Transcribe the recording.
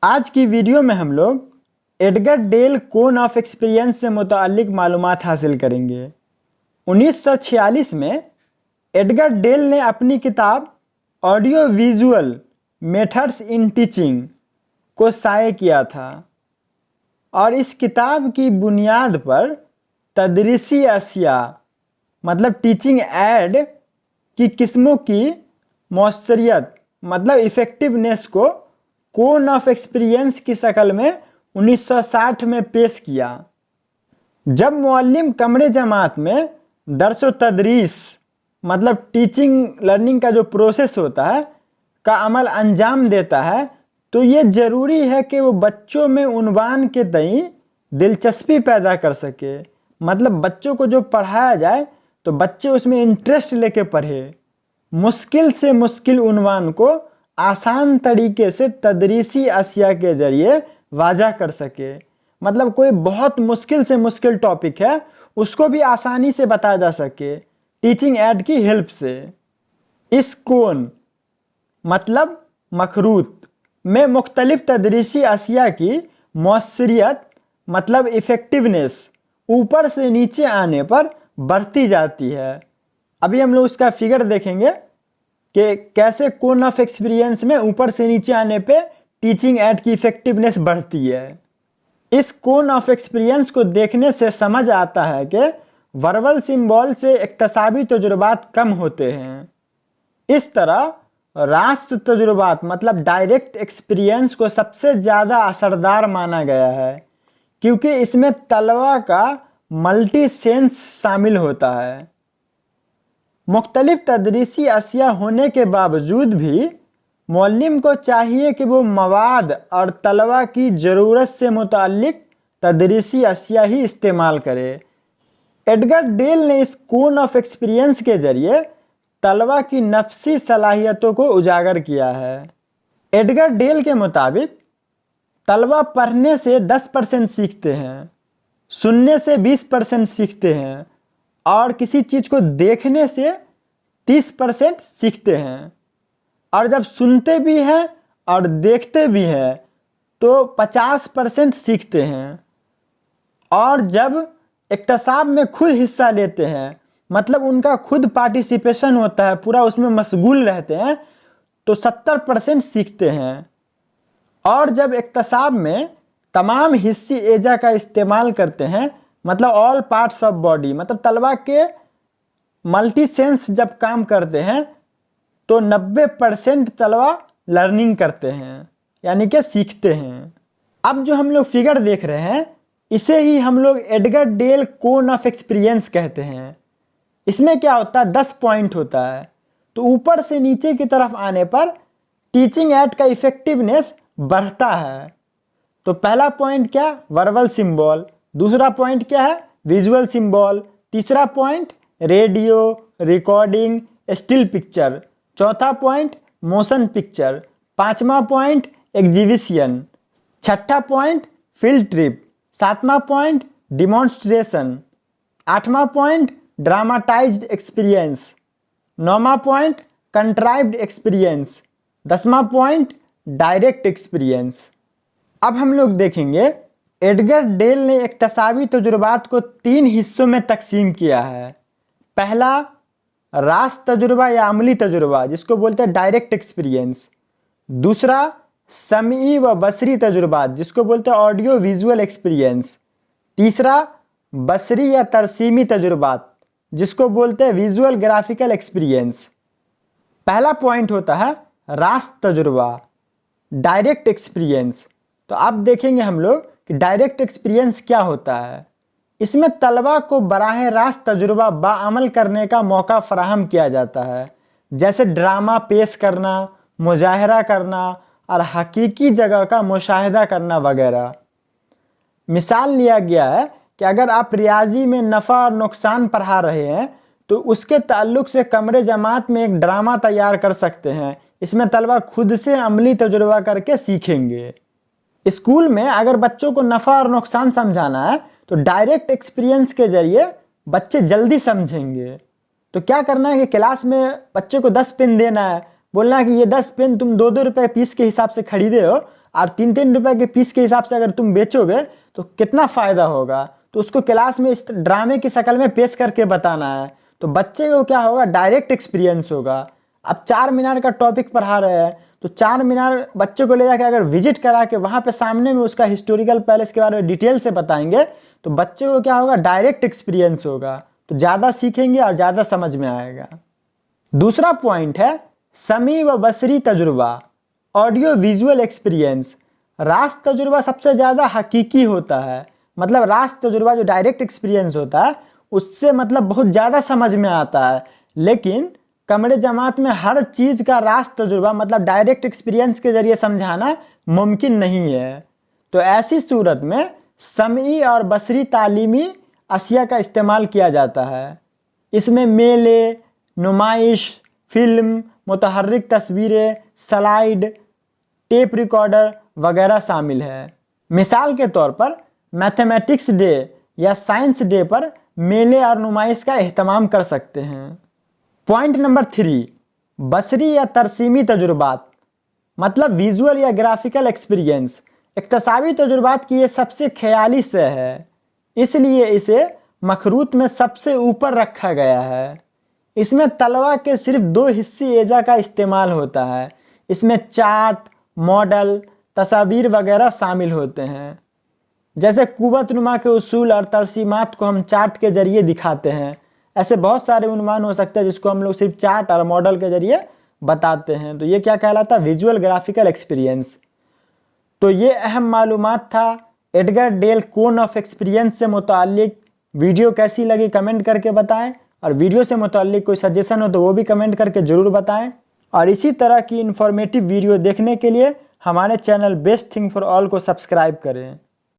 आज की वीडियो में हम लोग Edgar Dale cone of experience से मुतालिक मालूमात हासिल करेंगे। 1946 में एडगर डेल ने अपनी किताब audio visual methods in teaching को शाये किया था और इस किताब की बुनियाद पर तदरीसी अशिया मतलब टीचिंग एड की किस्मों की मौसरियत मतलब इफ़ेक्टिवनेस को कोन ऑफ एक्सपीरियंस की शक्ल में 1960 में पेश किया। जब मुअल्लिम कमरे जमात में दर्स व तदरीस मतलब टीचिंग लर्निंग का जो प्रोसेस होता है का अमल अंजाम देता है तो ये ज़रूरी है कि वो बच्चों में उन्वान के तई दिलचस्पी पैदा कर सके। मतलब बच्चों को जो पढ़ाया जाए तो बच्चे उसमें इंटरेस्ट लेके पढ़े, मुश्किल से मुश्किल उन्वान को आसान तरीके से तदरीसी अशिया के ज़रिए वाज़ा कर सके। मतलब कोई बहुत मुश्किल से मुश्किल टॉपिक है उसको भी आसानी से बताया जा सके टीचिंग एड की हेल्प से। इस कोन मतलब मखरूत में मुख्तलिफ तदरीसी अशिया की मौसरियत मतलब इफ़ेक्टिवनेस ऊपर से नीचे आने पर बढ़ती जाती है। अभी हम लोग उसका फिगर देखेंगे कि कैसे कोन ऑफ एक्सपीरियंस में ऊपर से नीचे आने पे टीचिंग एड की इफ़ेक्टिवनेस बढ़ती है। इस कोन ऑफ एक्सपीरियंस को देखने से समझ आता है कि वर्बल सिंबल से इक्तसाबी तजुर्बात कम होते हैं। इस तरह रास्त तजुर्बात मतलब डायरेक्ट एक्सपीरियंस को सबसे ज़्यादा असरदार माना गया है क्योंकि इसमें तलबा का मल्टी सेंस शामिल होता है। मुख्तलिफ तदरीसी अशिया होने के बावजूद भी मुअल्लिम को चाहिए कि वो मवाद और तलबा की ज़रूरत से मुताल्लिक तदरीसी अशिया ही इस्तेमाल करे। एडगर डेल ने इस कोन ऑफ एक्सपीरियंस के ज़रिए तलबा की नफ्सी सलाहियतों को उजागर किया है। एडगर डेल के मुताबिक तलबा पढ़ने से 10% सीखते हैं, सुनने से 20% सीखते हैं और किसी चीज़ को देखने से 30% सीखते हैं। और जब सुनते भी हैं और देखते भी हैं तो 50% सीखते हैं। और जब इक्तसाब में खुद हिस्सा लेते हैं मतलब उनका खुद पार्टिसिपेशन होता है, पूरा उसमें मशगूल रहते हैं तो 70% सीखते हैं। और जब इक्तसाब में तमाम हिस्सी एजा का इस्तेमाल करते हैं मतलब ऑल पार्ट्स ऑफ बॉडी मतलब तलबा के मल्टी सेंस जब काम करते हैं तो 90% तलबा लर्निंग करते हैं यानी कि सीखते हैं। अब जो हम लोग फिगर देख रहे हैं इसे ही हम लोग Edgar Dale cone of experience कहते हैं। इसमें क्या होता है 10 पॉइंट होता है तो ऊपर से नीचे की तरफ आने पर टीचिंग एड का इफ़ेक्टिवनेस बढ़ता है। तो पहला पॉइंट क्या वर्बल सिंबल, दूसरा पॉइंट क्या है विजुअल सिंबल, तीसरा point radio recording still picture, चौथा पॉइंट मोशन पिक्चर, पांचवा पॉइंट एग्जीबिशन, छठा पॉइंट फील्ड ट्रिप, सातवां पॉइंट डिमॉन्स्ट्रेशन, आठवां पॉइंट ड्रामाटाइज्ड एक्सपीरियंस, नौवां पॉइंट कंट्राइव्ड एक्सपीरियंस, 10वां पॉइंट डायरेक्ट एक्सपीरियंस। अब हम लोग देखेंगे एडगर डेल ने इक्तसाबी तजुर्बात को 3 हिस्सों में तकसीम किया है। पहला रास्त तजुर्बा या अमली तजुर्बा जिसको बोलते हैं डायरेक्ट एक्सपीरियंस, दूसरा समी व बसरी तजुर्बात जिसको बोलते हैं ऑडियो विजुअल एक्सपीरियंस, तीसरा बसरी या तरसीमी तजुर्बात जिसको बोलते हैं विजुअल ग्राफिकल एक्सपीरियंस। पहला पॉइंट होता है रास्त तजुर्बा डायरेक्ट एक्सपीरियंस। तो अब देखेंगे हम लोग कि डायरेक्ट एक्सपीरियंस क्या होता है। इसमें तलबा को बराह रास्त तजुर्बा बाअमल करने का मौका फराहम किया जाता है जैसे ड्रामा पेश करना, मुजाहरा करना और हकीकी जगह का मुशाहिदा करना वगैरह। मिसाल लिया गया है कि अगर आप रियाजी में नफ़ा और नुकसान पढ़ा रहे हैं तो उसके ताल्लुक़ से कमरे जमात में एक ड्रामा तैयार कर सकते हैं। इसमें तलबा खुद से अमली तजुर्बा करके सीखेंगे। स्कूल में अगर बच्चों को नफ़ा और नुकसान समझाना है तो डायरेक्ट एक्सपीरियंस के ज़रिए बच्चे जल्दी समझेंगे। तो क्या करना है कि क्लास में बच्चे को 10 पेन देना है, बोलना है कि ये 10 पेन तुम 2-2 रुपये पीस के हिसाब से खरीदे हो और 3-3 रुपए के पीस के हिसाब से अगर तुम बेचोगे तो कितना फ़ायदा होगा। तो उसको क्लास में इस ड्रामे की शक्ल में पेश करके बताना है, तो बच्चे को क्या होगा, डायरेक्ट एक्सपीरियंस होगा। अब 4 मीनार का टॉपिक पढ़ा रहे हैं तो 4 मीनार बच्चे को ले जाकर अगर विजिट करा के वहाँ पे सामने में उसका हिस्टोरिकल पैलेस के बारे में डिटेल से बताएंगे तो बच्चे को क्या होगा, डायरेक्ट एक्सपीरियंस होगा, तो ज़्यादा सीखेंगे और ज़्यादा समझ में आएगा। दूसरा पॉइंट है समी व बसरी तजुर्बा, ऑडियो विजुअल एक्सपीरियंस। रास्त तजुर्बा सबसे ज़्यादा हकीकी होता है, मतलब रास्त तजुर्बा जो डायरेक्ट एक्सपीरियंस होता है उससे मतलब बहुत ज़्यादा समझ में आता है, लेकिन कमरे जमात में हर चीज़ का रास्त तजुर्बा मतलब डायरेक्ट एक्सपीरियंस के ज़रिए समझाना मुमकिन नहीं है। तो ऐसी सूरत में समी और बसरी तालीमी अशिया का इस्तेमाल किया जाता है। इसमें मेले, नुमाइश, फिल्म, मुतहर्रिक तस्वीरें, स्लाइड, टेप रिकॉर्डर वगैरह शामिल है। मिसाल के तौर पर मैथमेटिक्स डे या साइंस डे पर मेले और नुमाइश का एहतमाम कर सकते हैं। पॉइंट नंबर 3, बसरी या तरसीमी तजुर्बात, मतलब विजुअल या ग्राफिकल एक्सपीरियंस। इक्तसाबी तजुर्बात की ये सबसे ख्याली से है, इसलिए इसे मखरूत में सबसे ऊपर रखा गया है। इसमें तलवा के सिर्फ 2 हिस्सी एजा का इस्तेमाल होता है। इसमें चार्ट, मॉडल, तस्वीर वगैरह शामिल होते हैं। जैसे कुव्वतनुमा के उसूल और तरसीमात को हम चार्ट के ज़रिए दिखाते हैं, ऐसे बहुत सारे उन्वान हो सकते हैं जिसको हम लोग सिर्फ चार्ट और मॉडल के ज़रिए बताते हैं। तो ये क्या कहलाता है, विजुअल ग्राफिकल एक्सपीरियंस। तो ये अहम मालूमात था Edgar Dale cone of experience से मुताल्लिक। वीडियो कैसी लगी कमेंट करके बताएं, और वीडियो से मुताल्लिक कोई सजेशन हो तो वो भी कमेंट करके ज़रूर बताएं। और इसी तरह की इन्फॉर्मेटिव वीडियो देखने के लिए हमारे channel best thing for all को सब्सक्राइब करें।